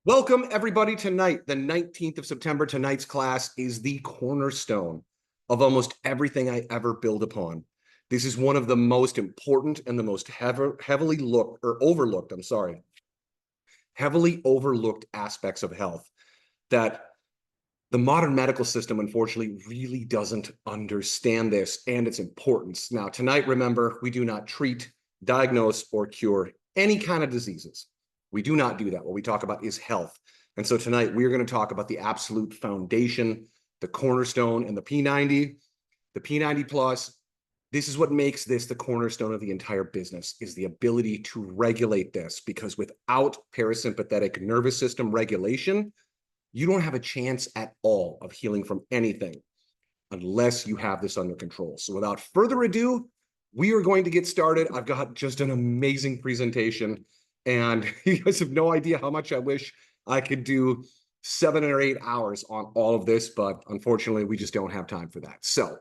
Welcome, everybody, tonight, the 19th of September. Tonight's class is the cornerstone of almost everything I ever build upon. This is one of the most important and the most heavily overlooked aspects of health that the modern medical system, unfortunately, really doesn't understand this and its importance. Now, tonight, remember, we do not treat, diagnose, or cure any kind of diseases. We do not do that. What we talk about is health. And so tonight we're going to talk about the absolute foundation, the cornerstone, and the P90, the P90 plus. This is what makes this the cornerstone of the entire business, is the ability to regulate this, because without parasympathetic nervous system regulation, you don't have a chance at all of healing from anything unless you have this under control. So without further ado, we are going to get started. I've got just an amazing presentation. And you guys have no idea how much I wish I could do 7 or 8 hours on all of this, but unfortunately, we just don't have time for that. So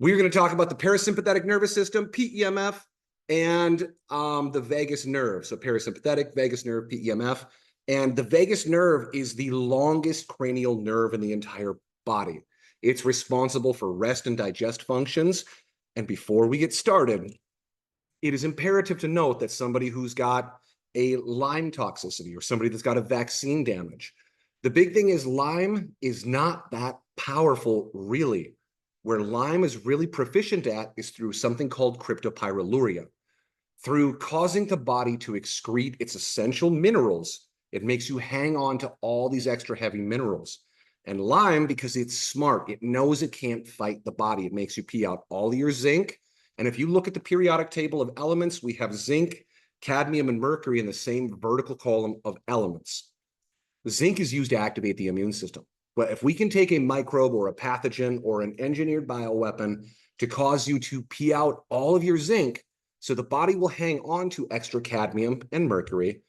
we're going to talk about the parasympathetic nervous system, PEMF, and the vagus nerve. So parasympathetic, vagus nerve, PEMF. And the vagus nerve is the longest cranial nerve in the entire body. It's responsible for rest and digest functions. And before we get started, it is imperative to note that somebody who's got a Lyme toxicity or somebody that's got a vaccine damage, the big thing is Lyme is not that powerful, really. Where Lyme is really proficient at is through something called cryptopyruluria. Through causing the body to excrete its essential minerals, it makes you hang on to all these extra heavy minerals. And Lyme, because it's smart, it knows it can't fight the body. It makes you pee out all your zinc. And if you look at the periodic table of elements, we have zinc, cadmium, and mercury in the same vertical column of elements. Zinc is used to activate the immune system. But if we can take a microbe or a pathogen or an engineered bioweapon to cause you to pee out all of your zinc, so the body will hang on to extra cadmium and mercury,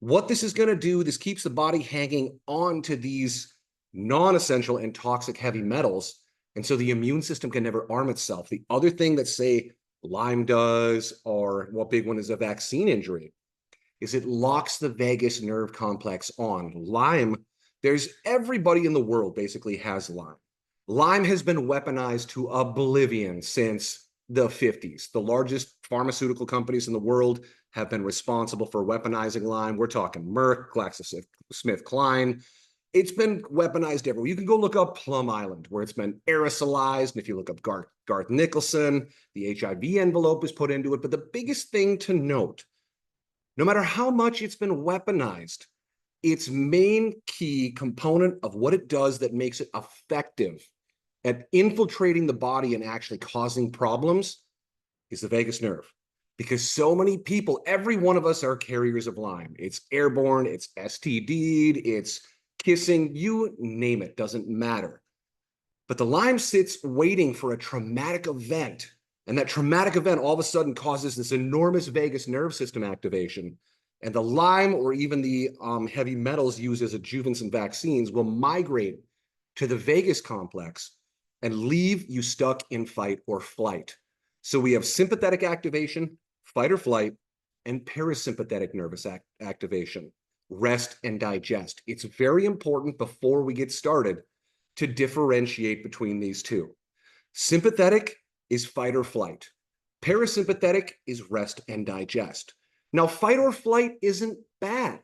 what this is going to do, this keeps the body hanging on to these non-essential and toxic heavy metals. And so the immune system can never arm itself. The other thing that, say, Lyme does, or what big one is a vaccine injury, is it locks the vagus nerve complex on. Lyme, there's everybody in the world basically has Lyme. Lyme has been weaponized to oblivion since the 50s. The largest pharmaceutical companies in the world have been responsible for weaponizing Lyme. We're talking Merck, GlaxoSmithKline. It's been weaponized everywhere. You can go look up Plum Island, where it's been aerosolized. And if you look up Garth Nicholson, the HIV envelope is put into it. But the biggest thing to note, no matter how much it's been weaponized, its main key component of what it does that makes it effective at infiltrating the body and actually causing problems is the vagus nerve. Because so many people, every one of us are carriers of Lyme. It's airborne, it's STD'd, it's kissing, you name it, doesn't matter. But the Lyme sits waiting for a traumatic event. And that traumatic event all of a sudden causes this enormous vagus nerve system activation. And the Lyme, or even the heavy metals used as adjuvants in vaccines, will migrate to the vagus complex and leave you stuck in fight or flight. So we have sympathetic activation, fight or flight, and parasympathetic nervous activation, rest and digest. It's very important before we get started to differentiate between these two. Sympathetic is fight or flight. Parasympathetic is rest and digest. Now, fight or flight isn't bad.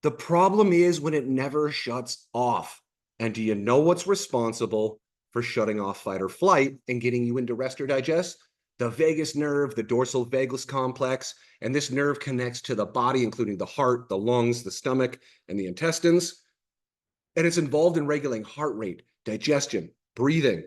The problem is when it never shuts off. And do you know what's responsible for shutting off fight or flight and getting you into rest or digest? The vagus nerve, the dorsal vagus complex, and this nerve connects to the body, including the heart, the lungs, the stomach, and the intestines. And it's involved in regulating heart rate, digestion, breathing,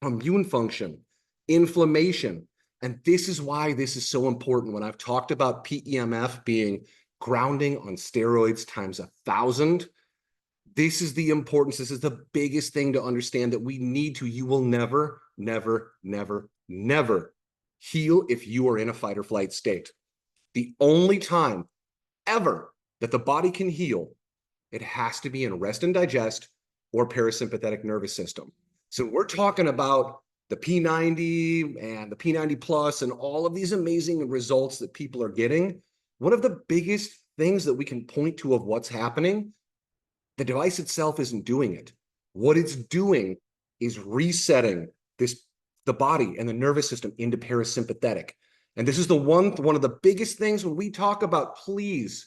immune function, inflammation. And this is why this is so important. When I've talked about PEMF being grounding on steroids times 1,000, this is the importance. This is the biggest thing to understand, that we need to. You will never, never, never, never heal if you are in a fight or flight state. The only time ever that the body can heal, it has to be in rest and digest or parasympathetic nervous system. So we're talking about the P90 and the P90 plus and all of these amazing results that people are getting. One of the biggest things that we can point to of what's happening, the device itself isn't doing it. What it's doing is resetting the body and the nervous system into parasympathetic. And this is one of the biggest things when we talk about, please,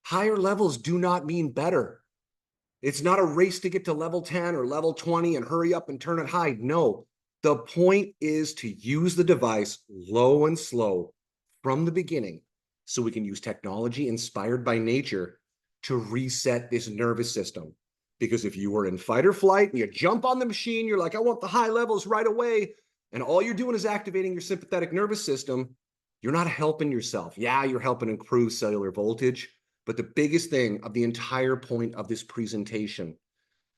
higher levels do not mean better. It's not a race to get to level 10 or level 20 and hurry up and turn it high. No, the point is to use the device low and slow from the beginning so we can use technology inspired by nature to reset this nervous system. Because if you were in fight or flight and you jump on the machine, you're like, I want the high levels right away, and all you're doing is activating your sympathetic nervous system, you're not helping yourself. Yeah, you're helping improve cellular voltage, but the biggest thing of the entire point of this presentation,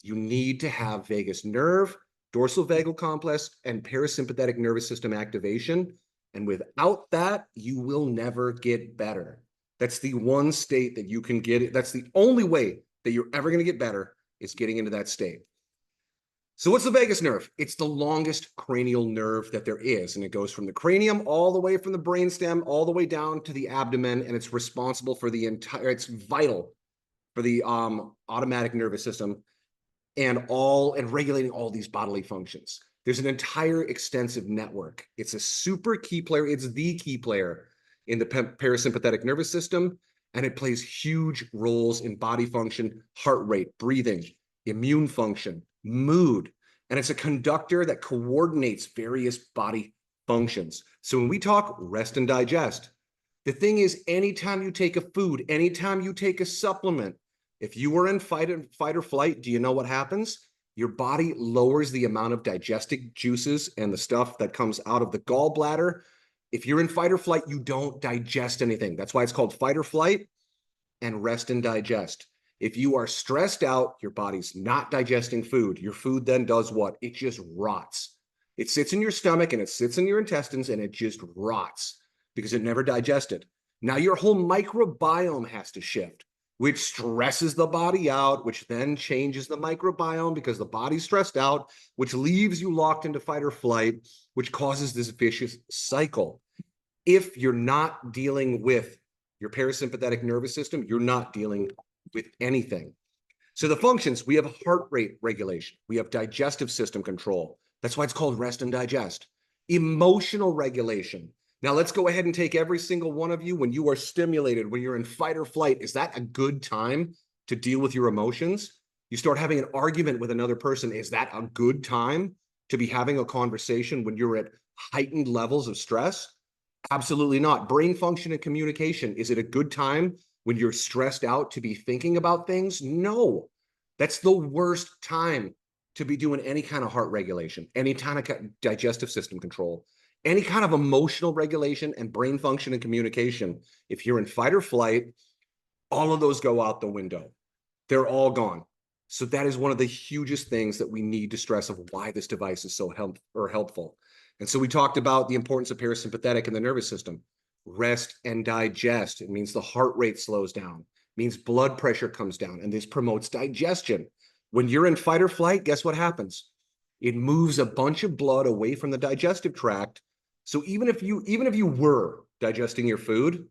you need to have vagus nerve, dorsal vagal complex, and parasympathetic nervous system activation. And without that, you will never get better. That's the one state that you can get it. That's the only way that you're ever going to get better, is getting into that state. So what's the vagus nerve? It's the longest cranial nerve that there is, and it goes from the cranium all the way from the brainstem all the way down to the abdomen, and it's responsible for the entire, it's vital for the automatic nervous system and regulating all these bodily functions. There's an entire extensive network. It's a super key player. It's the key player in the parasympathetic nervous system, and it plays huge roles in body function, heart rate, breathing, immune function, mood, and it's a conductor that coordinates various body functions. So when we talk rest and digest, the thing is, anytime you take a food, anytime you take a supplement, if you were in fight or flight, do you know what happens? Your body lowers the amount of digestive juices and the stuff that comes out of the gallbladder. If you're in fight or flight, you don't digest anything. That's why it's called fight or flight and rest and digest. If you are stressed out, your body's not digesting food. Your food then does what? It just rots. It sits in your stomach and it sits in your intestines and it just rots because it never digested. Now your whole microbiome has to shift, which stresses the body out, which then changes the microbiome because the body's stressed out, which leaves you locked into fight or flight, which causes this vicious cycle. If you're not dealing with your parasympathetic nervous system, you're not dealing with anything. So the functions, we have heart rate regulation, we have digestive system control. That's why it's called rest and digest. Emotional regulation. Now let's go ahead and take every single one of you when you are stimulated, when you're in fight or flight. Is that a good time to deal with your emotions? You start having an argument with another person. Is that a good time to be having a conversation when you're at heightened levels of stress? Absolutely not. Brain function and communication. Is it a good time when you're stressed out to be thinking about things? No, that's the worst time to be doing any kind of heart regulation, any kind of digestive system control, any kind of emotional regulation and brain function and communication. If you're in fight or flight, all of those go out the window. They're all gone. So that is one of the hugest things that we need to stress of why this device is so helpful. And so we talked about the importance of parasympathetic in the nervous system. Rest and digest. It means the heart rate slows down, it means blood pressure comes down, and this promotes digestion. When you're in fight or flight, guess what happens? It moves a bunch of blood away from the digestive tract. So even if you were digesting your food,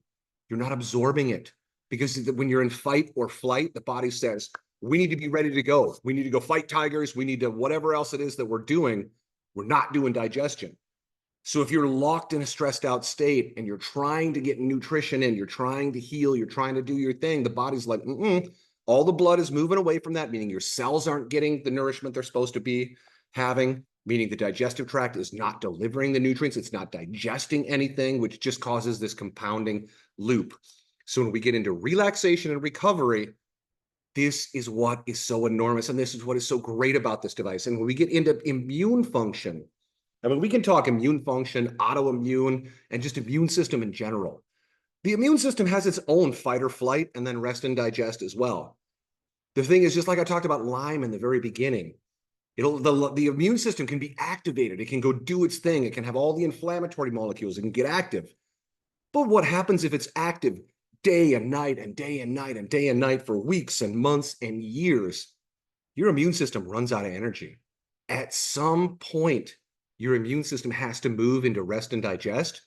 you're not absorbing it, because when you're in fight or flight, the body says, we need to be ready to go. We need to go fight tigers. We need to whatever else it is that we're doing. We're not doing digestion. So if you're locked in a stressed out state and you're trying to get nutrition in, you're trying to heal, you're trying to do your thing, the body's like, all the blood is moving away from that, meaning your cells aren't getting the nourishment they're supposed to be having, meaning the digestive tract is not delivering the nutrients, it's not digesting anything, which just causes this compounding loop. So when we get into relaxation and recovery, this is what is so enormous, and this is what is so great about this device. And when we get into immune function, I mean, we can talk immune function, autoimmune, and just immune system in general. The immune system has its own fight or flight and then rest and digest as well. The thing is, just like I talked about Lyme in the very beginning, the immune system can be activated. It can go do its thing. It can have all the inflammatory molecules. It can get active. But what happens if it's active day and night and day and night and day and night for weeks and months and years? Your immune system runs out of energy. At some point, your immune system has to move into rest and digest,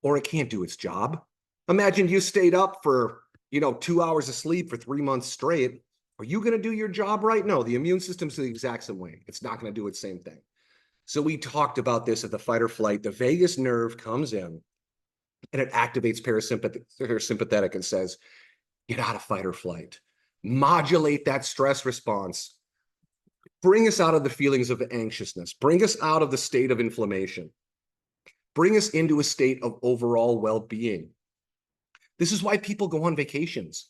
or it can't do its job. Imagine you stayed up for 2 hours of sleep for 3 months straight, are you going to do your job right? No, the immune system's the exact same way. It's not going to do its same thing. So we talked about this at the fight or flight. The vagus nerve comes in and it activates parasympathetic and says, get out of fight or flight, modulate that stress response, bring us out of the feelings of anxiousness, bring us out of the state of inflammation, bring us into a state of overall well-being. This is why people go on vacations.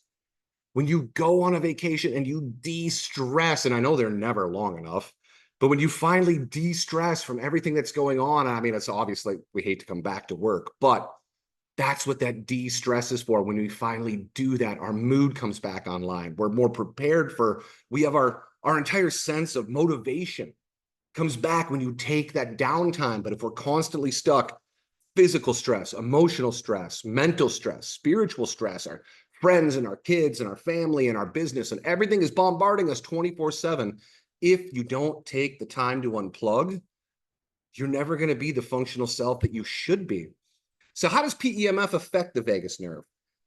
When you go on a vacation and you de-stress, and I know they're never long enough, but when you finally de-stress from everything that's going on, I mean, it's obviously we hate to come back to work, but that's what that de-stress is for. When we finally do that, our mood comes back online. We're more prepared we have our entire sense of motivation comes back when you take that downtime. But if we're constantly stuck, physical stress, emotional stress, mental stress, spiritual stress, our friends and our kids and our family and our business and everything is bombarding us 24/7. If you don't take the time to unplug, you're never going to be the functional self that you should be. So how does PEMF affect the vagus nerve?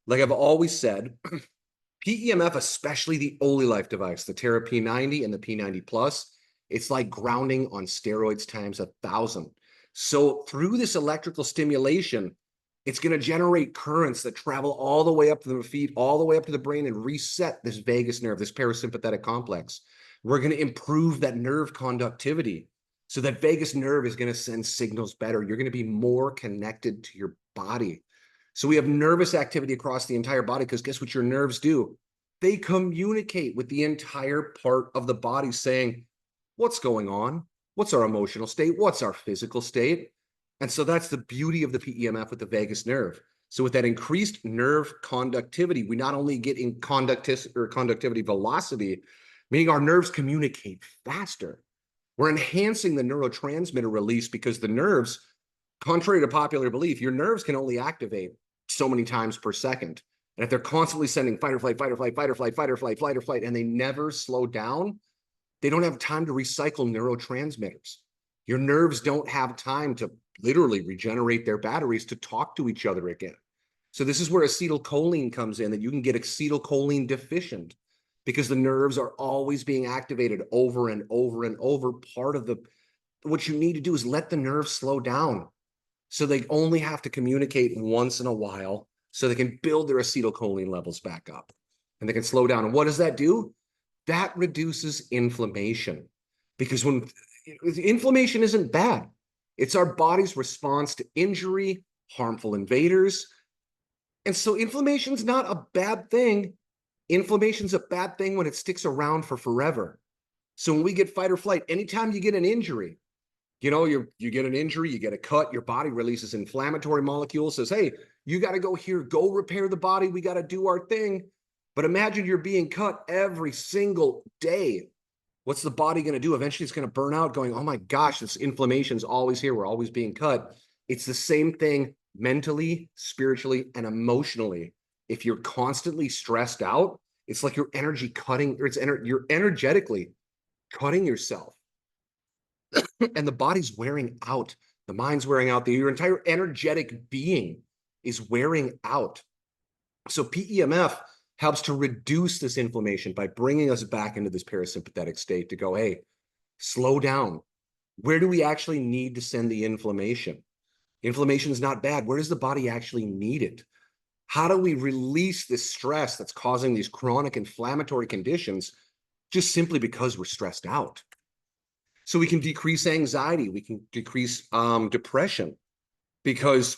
Like I've always said, PEMF, especially the Olylife device, the Tera P90 and the P90 Plus, it's like grounding on steroids times 1,000. So through this electrical stimulation, it's going to generate currents that travel all the way up to the feet, all the way up to the brain, and reset this vagus nerve, this parasympathetic complex. We're going to improve that nerve conductivity. So that vagus nerve is going to send signals better. You're going to be more connected to your body. So we have nervous activity across the entire body because guess what your nerves do? They communicate with the entire part of the body saying, what's going on? What's our emotional state? What's our physical state? And so that's the beauty of the PEMF with the vagus nerve. So with that increased nerve conductivity, we not only get in conductivity velocity, meaning our nerves communicate faster. We're enhancing the neurotransmitter release because the nerves, contrary to popular belief, your nerves can only activate so many times per second. And if they're constantly sending fight or flight, fight or flight, fight or flight, fight or flight, flight or flight, and they never slow down, they don't have time to recycle neurotransmitters. Your nerves don't have time to literally regenerate their batteries to talk to each other again. So this is where acetylcholine comes in, that you can get acetylcholine deficient because the nerves are always being activated over and over and over. Part of what you need to do is let the nerves slow down. So they only have to communicate once in a while so they can build their acetylcholine levels back up and they can slow down. And what does that do? That reduces inflammation, because when inflammation isn't bad, it's our body's response to injury, harmful invaders. And so inflammation's not a bad thing. Inflammation's a bad thing when it sticks around for forever. So when we get fight or flight, anytime you get an injury, you get an injury, you get a cut, your body releases inflammatory molecules, says, hey, you got to go here, go repair the body, we got to do our thing. But imagine you're being cut every single day. What's the body going to do? Eventually it's going to burn out going, oh my gosh, this inflammation's always here. We're always being cut. It's the same thing mentally, spiritually, and emotionally. If you're constantly stressed out, it's like you're you're energetically cutting yourself. And the body's wearing out. The mind's wearing out. Your entire energetic being is wearing out. So PEMF helps to reduce this inflammation by bringing us back into this parasympathetic state to go, hey, slow down. Where do we actually need to send the inflammation? Inflammation is not bad. Where does the body actually need it? How do we release this stress that's causing these chronic inflammatory conditions just simply because we're stressed out? So we can decrease anxiety. We can decrease depression, because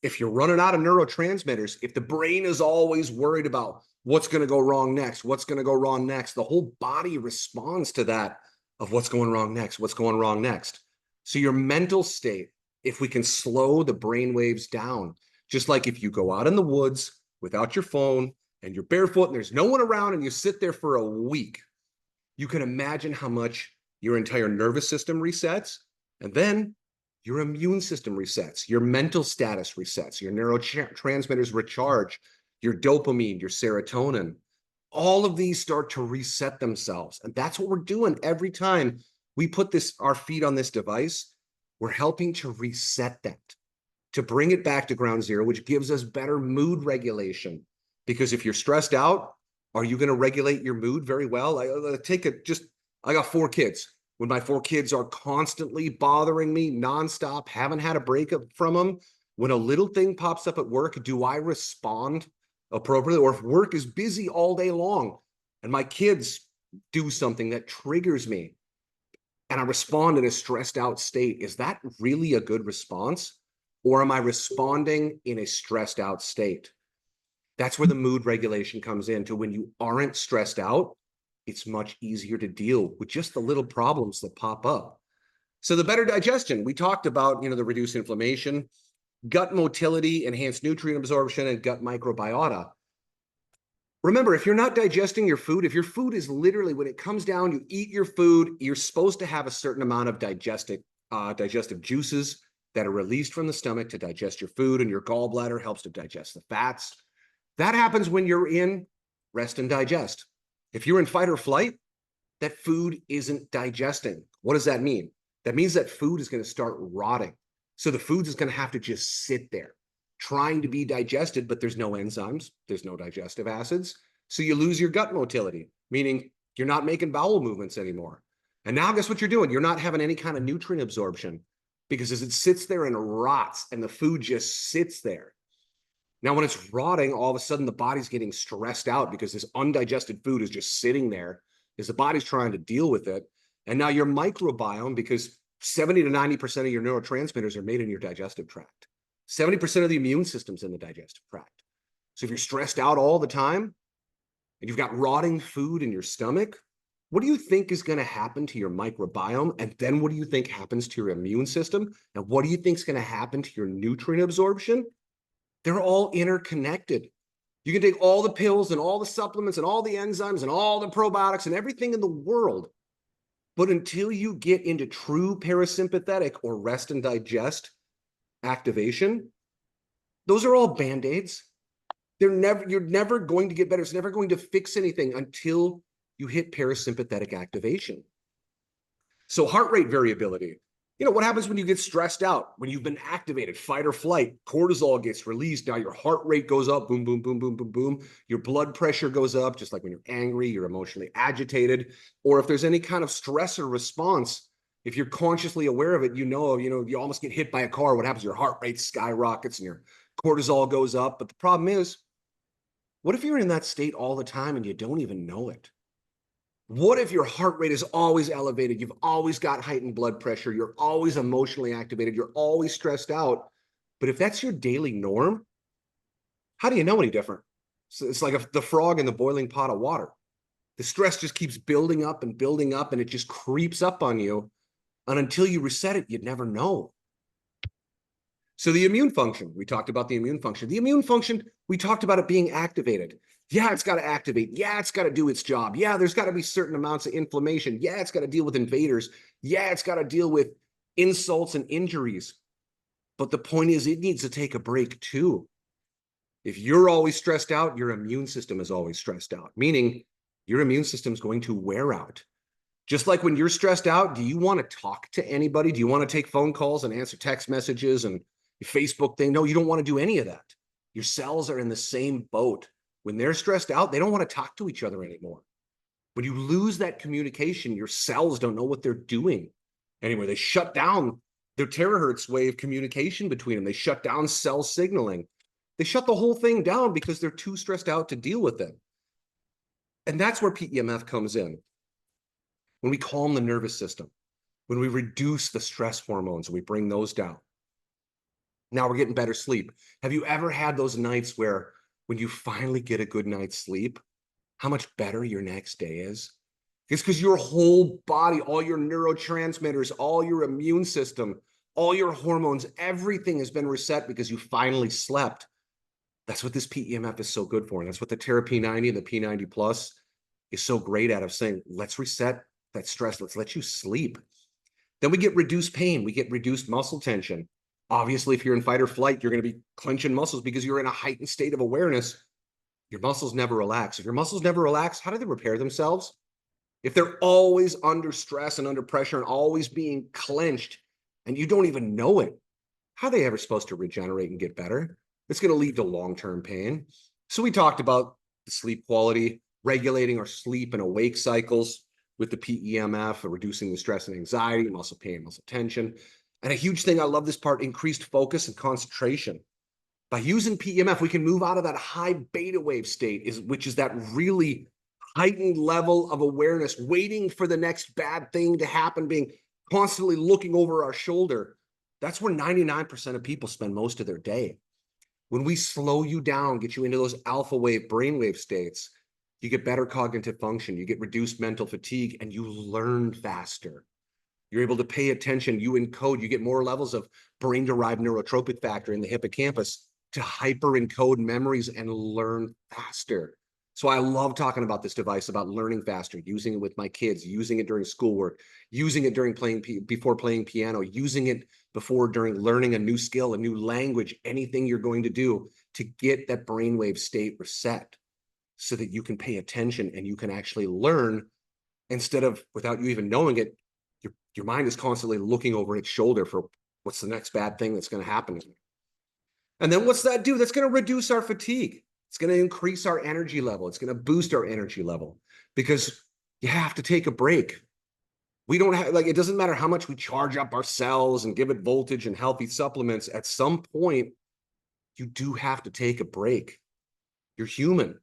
if you're running out of neurotransmitters, if the brain is always worried about what's going to go wrong next, what's going to go wrong next, the whole body responds to that of what's going wrong next, what's going wrong next. So your mental state, if we can slow the brain waves down, just like if you go out in the woods without your phone and you're barefoot and there's no one around and you sit there for a week, you can imagine how much your entire nervous system resets, and then your immune system resets, your mental status resets, your neurotransmitters recharge, your dopamine, your serotonin. All of these start to reset themselves. And that's what we're doing every time we put our feet on this device. We're helping to reset that, to bring it back to ground zero, which gives us better mood regulation. Because if you're stressed out, are you going to regulate your mood very well? I got 4 kids. When my 4 kids are constantly bothering me nonstop, haven't had a break from them, when a little thing pops up at work, do I respond appropriately? Or if work is busy all day long and my kids do something that triggers me and I respond in a stressed out state, is that really a good response? Or am I responding in a stressed out state? That's where the mood regulation comes in. To when you aren't stressed out, it's much easier to deal with just the little problems that pop up. So the better digestion, we talked about, the reduced inflammation, gut motility, enhanced nutrient absorption, and gut microbiota. Remember, if you're not digesting your food, if your food is literally, when it comes down, you eat your food, you're supposed to have a certain amount of digestive juices that are released from the stomach to digest your food, and your gallbladder helps to digest the fats. That happens when you're in rest and digest. If you're in fight or flight, that food isn't digesting. What does that mean? That means that food is going to start rotting. So the food is going to have to just sit there trying to be digested, but there's no enzymes, there's no digestive acids. So you lose your gut motility, meaning you're not making bowel movements anymore. And now guess what you're doing? You're not having any kind of nutrient absorption, because as it sits there and rots and the food just sits there. Now, when it's rotting, all of a sudden the body's getting stressed out because this undigested food is just sitting there as the body's trying to deal with it. And now your microbiome, because 70 to 90% of your neurotransmitters are made in your digestive tract. 70% of the immune system's in the digestive tract. So if you're stressed out all the time and you've got rotting food in your stomach, what do you think is going to happen to your microbiome? And then what do you think happens to your immune system? And what do you think is going to happen to your nutrient absorption? They're all interconnected. You can take all the pills and all the supplements and all the enzymes and all the probiotics and everything in the world, but until you get into true parasympathetic or rest and digest activation, those are all Band-Aids. You're never going to get better. It's never going to fix anything until you hit parasympathetic activation. So heart rate variability. What happens when you get stressed out? When you've been activated, fight or flight, cortisol gets released. Now your heart rate goes up, boom, boom, boom, boom, boom, boom. Your blood pressure goes up, just like when you're angry, you're emotionally agitated. Or if there's any kind of stressor response, if you're consciously aware of it, you almost get hit by a car. What happens? Your heart rate skyrockets and your cortisol goes up. But the problem is, what if you're in that state all the time and you don't even know it? What if your heart rate is always elevated? You've always got heightened blood pressure. You're always emotionally activated. You're always stressed out. But if that's your daily norm, how do you know any different? So it's like the frog in the boiling pot of water. The stress just keeps building up, and it just creeps up on you. And until you reset it, you'd never know. So the immune function, we talked about the immune function. The immune function, we talked about it being activated. Yeah, it's got to activate. Yeah, it's got to do its job. Yeah, there's got to be certain amounts of inflammation. Yeah, it's got to deal with invaders. Yeah, it's got to deal with insults and injuries. But the point is, it needs to take a break too. If you're always stressed out, your immune system is always stressed out, meaning your immune system is going to wear out. Just like when you're stressed out, do you want to talk to anybody? Do you want to take phone calls and answer text messages and your Facebook thing? No, you don't want to do any of that. Your cells are in the same boat. When they're stressed out, they don't want to talk to each other anymore. When you lose that communication, your cells don't know what they're doing anymore. They shut down their terahertz wave communication between them. They shut down cell signaling. They shut the whole thing down because they're too stressed out to deal with it. And that's where PEMF comes in. When we calm the nervous system, when we reduce the stress hormones, we bring those down. Now we're getting better sleep. Have you ever had those nights where when you finally get a good night's sleep, how much better your next day is? It's because your whole body, all your neurotransmitters, all your immune system, all your hormones, everything has been reset because you finally slept. That's what this PEMF is so good for. And that's what the Tera P90 and the P90 Plus is so great at, of saying, let's reset that stress. Let's let you sleep. Then we get reduced pain. We get reduced muscle tension. Obviously, if you're in fight or flight, you're going to be clenching muscles because you're in a heightened state of awareness. Your muscles never relax. If your muscles never relax, how do they repair themselves? If they're always under stress and under pressure and always being clenched and you don't even know it, how are they ever supposed to regenerate and get better? It's going to lead to long-term pain. So we talked about the sleep quality, regulating our sleep and awake cycles with the PEMF, reducing the stress and anxiety, muscle pain, muscle tension. And a huge thing, I love this part, increased focus and concentration. By using PEMF, we can move out of that high beta wave state, which is that really heightened level of awareness, waiting for the next bad thing to happen, being constantly looking over our shoulder. That's where 99% of people spend most of their day. When we slow you down, get you into those alpha wave, brainwave states, you get better cognitive function, you get reduced mental fatigue, and you learn faster. You're able to pay attention, you encode, you get more levels of brain-derived neurotrophic factor in the hippocampus to hyper encode memories and learn faster. So I love talking about this device, about learning faster, using it with my kids, using it during schoolwork, using it during before playing piano, using it during learning a new skill, a new language, anything you're going to do to get that brainwave state reset so that you can pay attention and you can actually learn instead of, without you even knowing it, your mind is constantly looking over its shoulder for what's the next bad thing that's going to happen to me. And then what's that do? That's going to reduce our fatigue. It's going to increase our energy level. It's going to boost our energy level because you have to take a break. We don't have, like, it doesn't matter how much we charge up our cells and give it voltage and healthy supplements. At some point, you do have to take a break. You're human.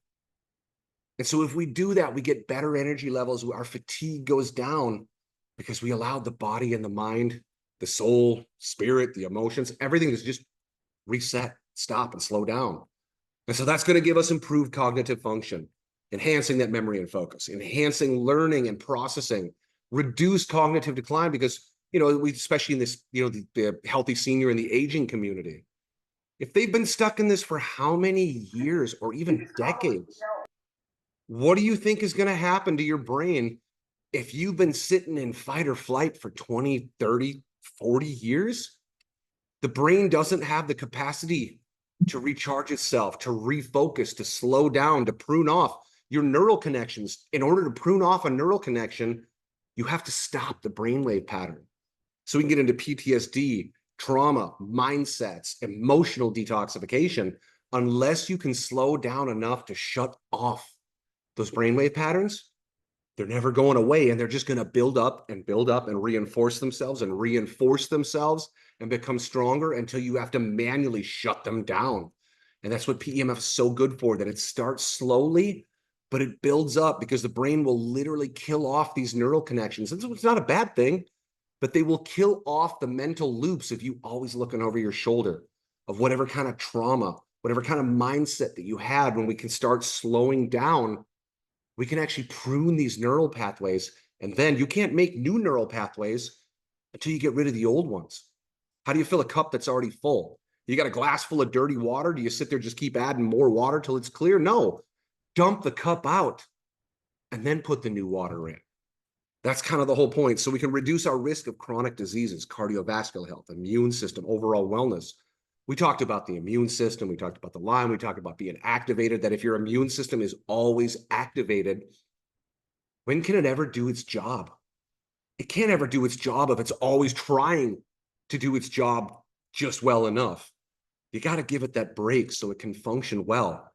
And so if we do that, we get better energy levels. Our fatigue goes down because we allowed the body and the mind, the soul, spirit, the emotions, everything is just reset, stop, and slow down. And so that's going to give us improved cognitive function, enhancing that memory and focus, enhancing learning and processing, reduce cognitive decline because, we, especially in this, the healthy senior and the aging community, if they've been stuck in this for how many years or even decades, what do you think is going to happen to your brain if you've been sitting in fight or flight for 20, 30, 40 years? The brain doesn't have the capacity to recharge itself, to refocus, to slow down, to prune off your neural connections. In order to prune off a neural connection, you have to stop the brainwave pattern. So we can get into PTSD, trauma, mindsets, emotional detoxification, unless you can slow down enough to shut off those brainwave patterns. They're never going away, and they're just going to build up and reinforce themselves and become stronger until you have to manually shut them down. And that's what PEMF is so good for, that it starts slowly, but it builds up because the brain will literally kill off these neural connections. It's not a bad thing, but they will kill off the mental loops of you always looking over your shoulder, of whatever kind of trauma, whatever kind of mindset that you had. When we can start slowing down, we can actually prune these neural pathways. And then you can't make new neural pathways until you get rid of the old ones. How do you fill a cup that's already full? You got a glass full of dirty water. Do you sit there, just keep adding more water till it's clear? No, dump the cup out and then put the new water in. That's kind of the whole point. So we can reduce our risk of chronic diseases, cardiovascular health, immune system, overall wellness. We talked about the immune system. We talked about the Lyme. We talked about being activated, that if your immune system is always activated, when can it ever do its job? It can't ever do its job if it's always trying to do its job just well enough. You got to give it that break so it can function well.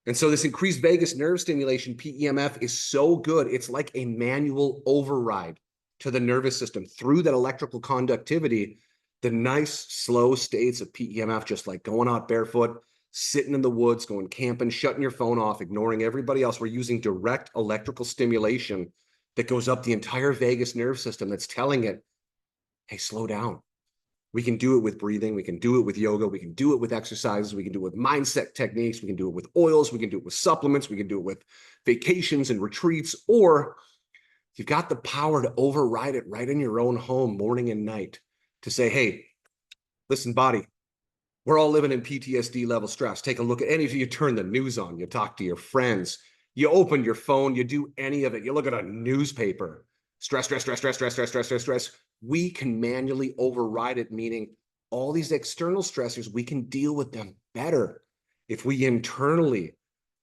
And so this increased vagus nerve stimulation, PEMF, is so good. It's like a manual override to the nervous system through that electrical conductivity. The nice, slow states of PEMF, just like going out barefoot, sitting in the woods, going camping, shutting your phone off, ignoring everybody else. We're using direct electrical stimulation that goes up the entire vagus nerve system that's telling it, hey, slow down. We can do it with breathing. We can do it with yoga. We can do it with exercises. We can do it with mindset techniques. We can do it with oils. We can do it with supplements. We can do it with vacations and retreats. Or you've got the power to override it right in your own home, morning and night, to say, hey, listen, body, we're all living in PTSD level stress. Take a look at any of you turn the news on, you talk to your friends, you open your phone, you do any of it, you look at a newspaper, stress. We can manually override it, meaning all these external stressors, we can deal with them better if we internally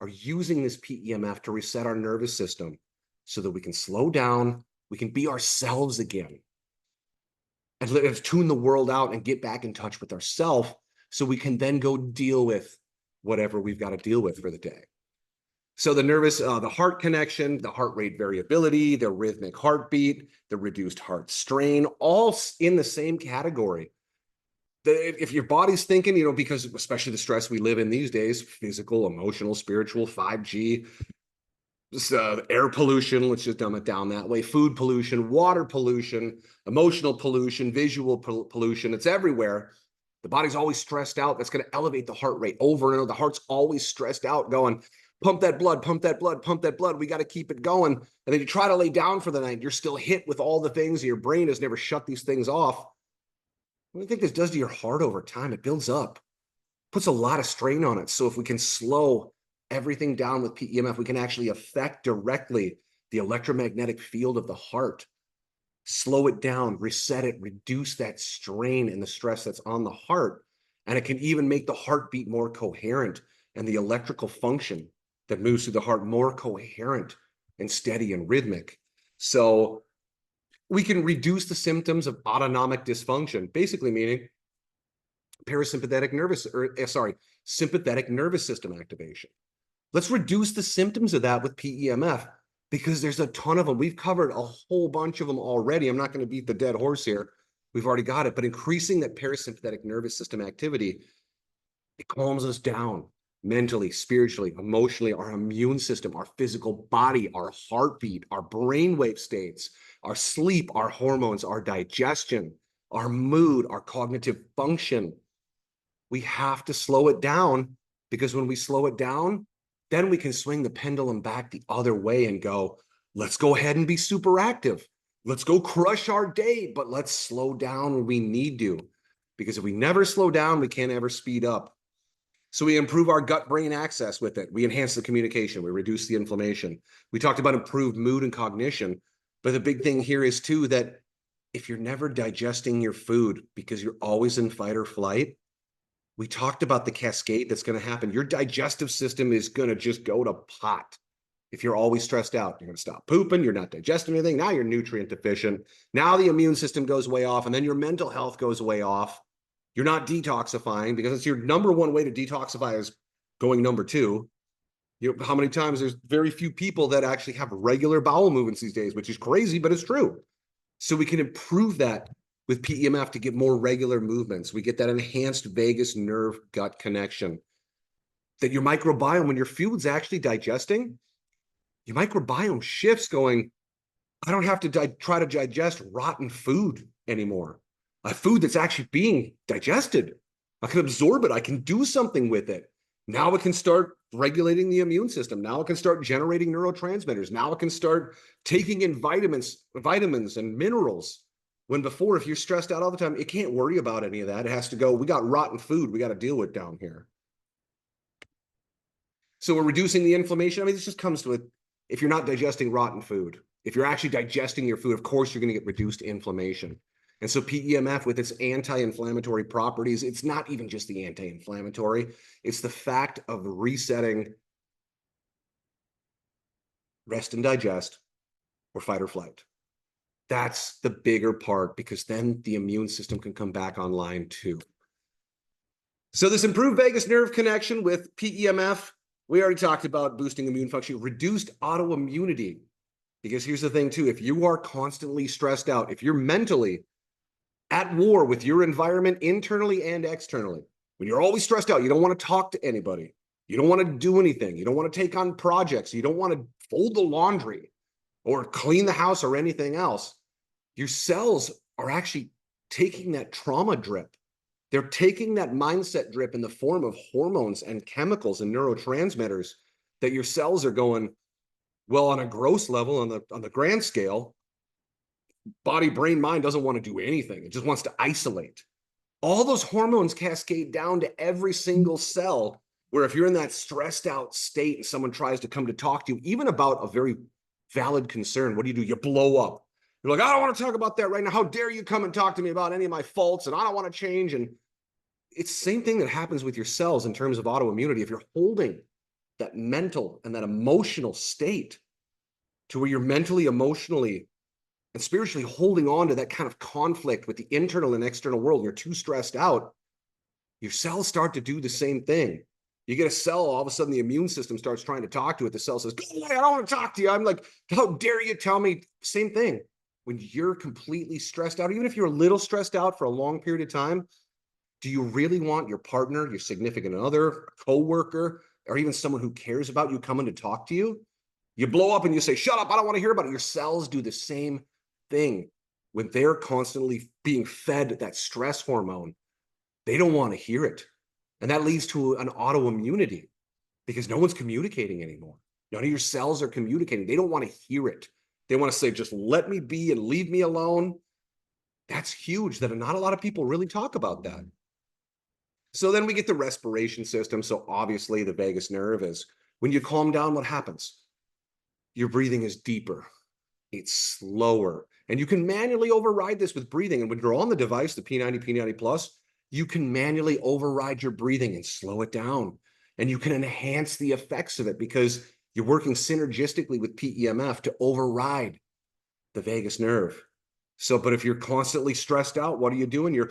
are using this PEMF to reset our nervous system so that we can slow down, we can be ourselves again, and let's tune the world out and get back in touch with ourselves so we can then go deal with whatever we've got to deal with for the day. So the heart connection, the heart rate variability, the rhythmic heartbeat, the reduced heart strain, all in the same category. If your body's thinking, because especially the stress we live in these days, physical, emotional, spiritual, 5G, air pollution, let's just dumb it down that way, food pollution, water pollution, emotional pollution, visual pollution, it's everywhere. The body's always stressed out. That's going to elevate the heart rate over and over. The heart's always stressed out going, pump that blood, pump that blood, pump that blood. We got to keep it going. And then you try to lay down for the night. You're still hit with all the things. Your brain has never shut these things off. What do you think this does to your heart over time? It builds up, puts a lot of strain on it. So if we can slow everything down with PEMF, we can actually affect directly the electromagnetic field of the heart, slow it down, reset it, reduce that strain and the stress that's on the heart. And it can even make the heartbeat more coherent and the electrical function that moves through the heart more coherent and steady and rhythmic. So we can reduce the symptoms of autonomic dysfunction, basically meaning sympathetic nervous system activation. Let's reduce the symptoms of that with PEMF, because there's a ton of them. We've covered a whole bunch of them already. I'm not going to beat the dead horse here. We've already got it. But increasing that parasympathetic nervous system activity, it calms us down mentally, spiritually, emotionally, our immune system, our physical body, our heartbeat, our brainwave states, our sleep, our hormones, our digestion, our mood, our cognitive function. We have to slow it down, because when we slow it down, then we can swing the pendulum back the other way and go, let's go ahead and be super active. Let's go crush our day, but let's slow down when we need to. Because if we never slow down, we can't ever speed up. So we improve our gut-brain axis with it. We enhance the communication. We reduce the inflammation. We talked about improved mood and cognition. But the big thing here is, too, that if you're never digesting your food because you're always in fight or flight, we talked about the cascade that's going to happen. Your digestive system is going to just go to pot. If you're always stressed out, you're going to stop pooping. You're not digesting anything. Now you're nutrient deficient. Now the immune system goes way off, and then your mental health goes way off. You're not detoxifying, because it's your number one way to detoxify is going number two. How many times there's very few people that actually have regular bowel movements these days, which is crazy, but it's true. So we can improve that with PEMF to get more regular movements. We get that enhanced vagus nerve gut connection. That your microbiome, when your food's actually digesting, your microbiome shifts going, I don't have to try to digest rotten food anymore. A food that's actually being digested. I can absorb it. I can do something with it. Now it can start regulating the immune system. Now it can start generating neurotransmitters. Now it can start taking in vitamins and minerals. When before, if you're stressed out all the time, it can't worry about any of that. It has to go, we got rotten food we got to deal with down here. So we're reducing the inflammation. I mean, this just comes to it. If you're not digesting rotten food, if you're actually digesting your food, of course, you're going to get reduced inflammation. And so PEMF, with its anti-inflammatory properties, it's not even just the anti-inflammatory, it's the fact of resetting rest and digest or fight or flight. That's the bigger part, because then the immune system can come back online too. So this improved vagus nerve connection with PEMF, we already talked about boosting immune function, reduced autoimmunity. Because here's the thing too, if you are constantly stressed out, if you're mentally at war with your environment internally and externally, when you're always stressed out, you don't want to talk to anybody, you don't want to do anything, you don't want to take on projects, you don't want to fold the laundry or clean the house or anything else, your cells are actually taking that trauma drip. They're taking that mindset drip in the form of hormones and chemicals and neurotransmitters that your cells are going, well, on a gross level, on the grand scale, body, brain, mind doesn't want to do anything. It just wants to isolate. All those hormones cascade down to every single cell, where if you're in that stressed out state and someone tries to come to talk to you, even about a very valid concern, what do? You blow up. You're like, I don't want to talk about that right now. How dare you come and talk to me about any of my faults, and I don't want to change. And it's the same thing that happens with your cells in terms of autoimmunity. If you're holding that mental and that emotional state to where you're mentally, emotionally, and spiritually holding on to that kind of conflict with the internal and external world, you're too stressed out, your cells start to do the same thing. You get a cell, all of a sudden the immune system starts trying to talk to it. The cell says, go away, I don't want to talk to you. I'm like, how dare you tell me? Same thing. When you're completely stressed out, even if you're a little stressed out for a long period of time, do you really want your partner, your significant other, a coworker, or even someone who cares about you coming to talk to you? You blow up and you say, shut up, I don't want to hear about it. Your cells do the same thing. When they're constantly being fed that stress hormone, they don't want to hear it. And that leads to an autoimmunity because no one's communicating anymore. None of your cells are communicating. They don't want to hear it. They want to say, just let me be and leave me alone. That's huge that not a lot of people really talk about that. So then we get the respiration system. So obviously the vagus nerve is, when you calm down, what happens? Your breathing is deeper. It's slower. And you can manually override this with breathing. And when you're on the device, the P90, P90 Plus, you can manually override your breathing and slow it down. And you can enhance the effects of it because you're working synergistically with PEMF to override the vagus nerve. So, but if you're constantly stressed out, what are you doing? You're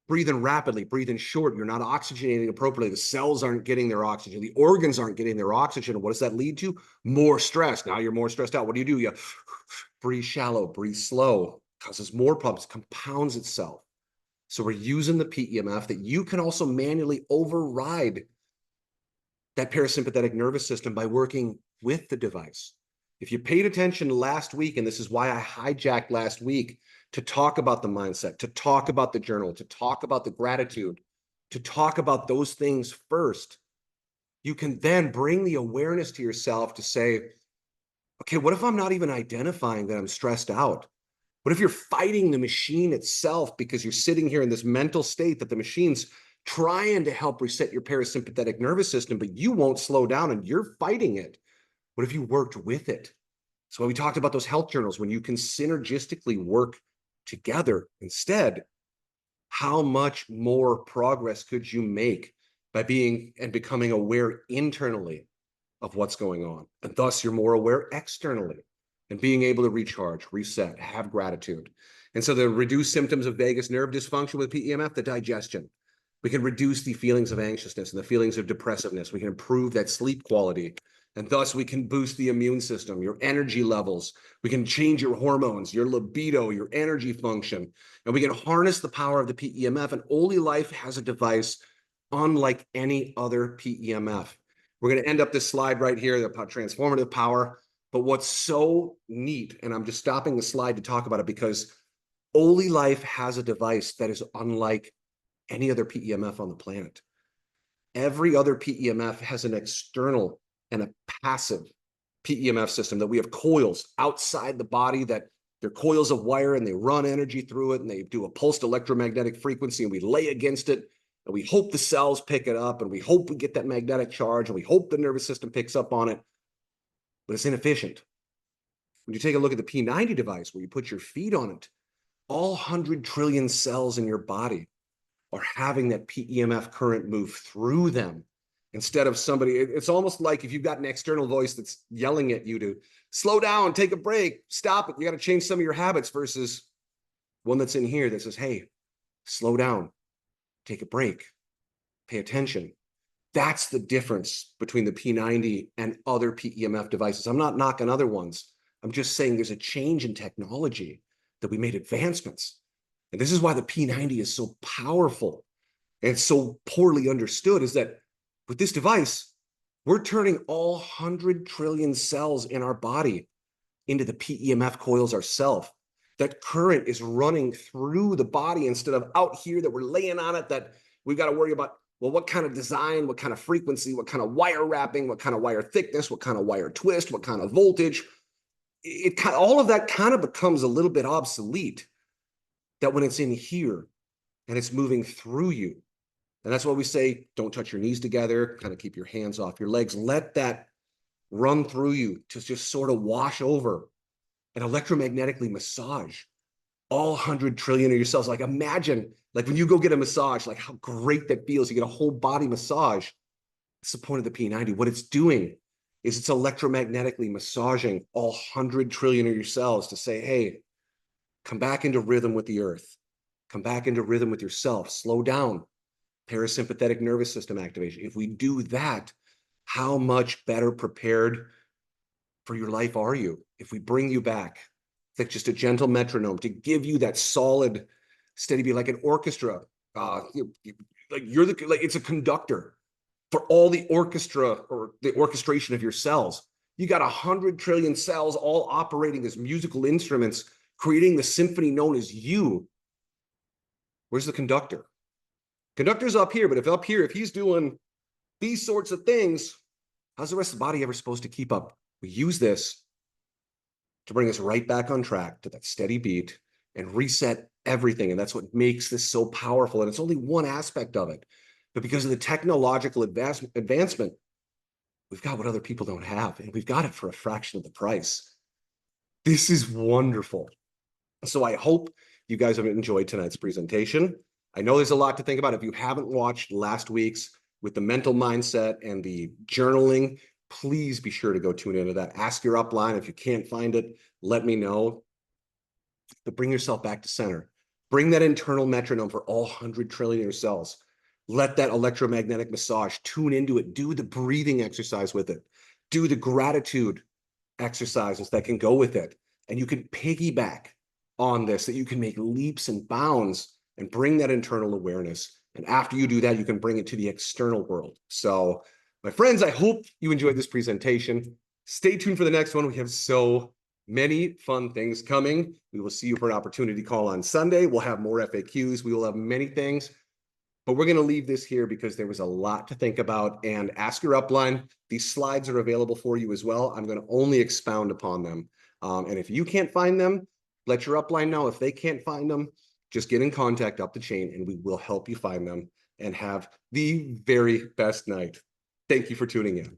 breathing rapidly, breathing short. You're not oxygenating appropriately. The cells aren't getting their oxygen. The organs aren't getting their oxygen. And what does that lead to? More stress. Now you're more stressed out. What do? You breathe shallow, breathe slow, causes more problems, compounds itself. So we're using the PEMF that you can also manually override that parasympathetic nervous system by working with the device. If you paid attention last week, and this is why I hijacked last week to talk about the mindset, to talk about the journal, to talk about the gratitude, to talk about those things first, you can then bring the awareness to yourself to say, okay, what if I'm not even identifying that I'm stressed out? What if you're fighting the machine itself because you're sitting here in this mental state that the machine's trying to help reset your parasympathetic nervous system, but you won't slow down and you're fighting it? What if you worked with it? So when we talked about those health journals, when you can synergistically work together instead, how much more progress could you make by being and becoming aware internally of what's going on? And thus you're more aware externally and being able to recharge, reset, have gratitude. And so the reduced symptoms of vagus nerve dysfunction with PEMF, the digestion. We can reduce the feelings of anxiousness and the feelings of depressiveness. We can improve that sleep quality. And thus we can boost the immune system, your energy levels. We can change your hormones, your libido, your energy function. And we can harness the power of the PEMF. And Olylife has a device unlike any other PEMF. We're going to end up this slide right here, the transformative power. But what's so neat, and I'm just stopping the slide to talk about it because Olylife has a device that is unlike any other PEMF on the planet. Every other PEMF has an external and a passive PEMF system that we have coils outside the body that they're coils of wire and they run energy through it and they do a pulsed electromagnetic frequency and we lay against it and we hope the cells pick it up and we hope we get that magnetic charge and we hope the nervous system picks up on it, but it's inefficient. When you take a look at the P90 device where you put your feet on it, all 100 trillion cells in your body are having that PEMF current move through them. Instead of somebody, it's almost like if you've got an external voice that's yelling at you to slow down, take a break, stop it, you got to change some of your habits, versus one that's in here that says, hey, slow down, take a break, pay attention. That's the difference between the P90 and other PEMF devices. I'm not knocking other ones. I'm just saying there's a change in technology that we made advancements. And this is why the P90 is so powerful and so poorly understood, is that with this device, we're turning all 100 trillion cells in our body into the PEMF coils ourselves. That current is running through the body instead of out here that we're laying on it, that we've got to worry about, well, what kind of design, what kind of frequency, what kind of wire wrapping, what kind of wire thickness, what kind of wire twist, what kind of voltage. All of that kind of becomes a little bit obsolete that when it's in here and it's moving through you. And that's why we say, don't touch your knees together, kind of keep your hands off your legs. Let that run through you to just sort of wash over and electromagnetically massage all 100 trillion of your cells. Like imagine, like when you go get a massage, like how great that feels. You get a whole body massage. That's the point of the P90. What it's doing is it's electromagnetically massaging all 100 trillion of your cells to say, hey, come back into rhythm with the earth. Come back into rhythm with yourself. Slow down. parasympathetic nervous system activation. If we do that, how much better prepared for your life are you? If we bring you back, like just a gentle metronome to give you that solid, steady beat, like an orchestra. Like it's a conductor for all the orchestra or the orchestration of your cells. You got 100 trillion cells all operating as musical instruments, creating the symphony known as you. Where's the conductor? Conductor's up here, but if up here, if he's doing these sorts of things, how's the rest of the body ever supposed to keep up? We use this to bring us right back on track to that steady beat and reset everything. And that's what makes this so powerful. And it's only one aspect of it. But because of the technological advancement, we've got what other people don't have. And we've got it for a fraction of the price. This is wonderful. So I hope you guys have enjoyed tonight's presentation. I know there's a lot to think about. If you haven't watched last week's with the mental mindset and the journaling, please be sure to go tune into that. Ask your upline. If you can't find it, let me know. But bring yourself back to center. Bring that internal metronome for all 100 trillion of your cells. Let that electromagnetic massage, tune into it. Do the breathing exercise with it. Do the gratitude exercises that can go with it. And you can piggyback on this, that you can make leaps and bounds and bring that internal awareness. And after you do that, you can bring it to the external world. So, my friends, I hope you enjoyed this presentation. Stay tuned for the next one. We have so many fun things coming. We will see you for an opportunity call on Sunday. We'll have more FAQs. We will have many things. But we're going to leave this here because there was a lot to think about. And ask your upline. These slides are available for you as well. I'm going to only expound upon them. And if you can't find them, let your upline know. If they can't find them, just get in contact up the chain and we will help you find them and have the very best night. Thank you for tuning in.